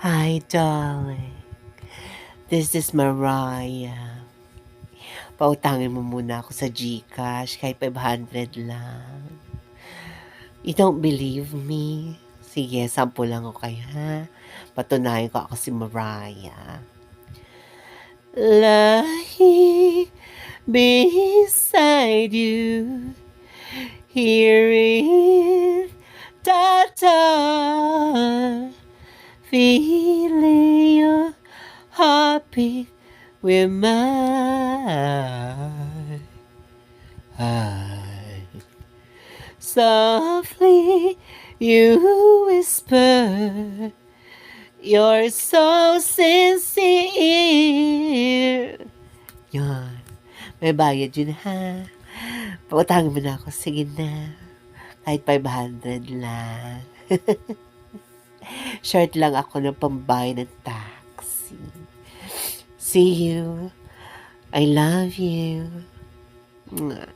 Hi, darling. This is Mariah. Pautangin mo muna ako sa GCash kahit 500 lang. You don't believe me? Sige, 10 lang okay, ha? Patunayan ko ako si Mariah. Lying beside you, here in the dark, feeling your heartbeat with mine. Softly you whisper, you're so sincere. Yan. May bayad yun, ha? Pautangin mo na ako. Sige na. Kahit 500 lang. Short lang ako ng pambayad ng taxi. See you. I love you. Mwah.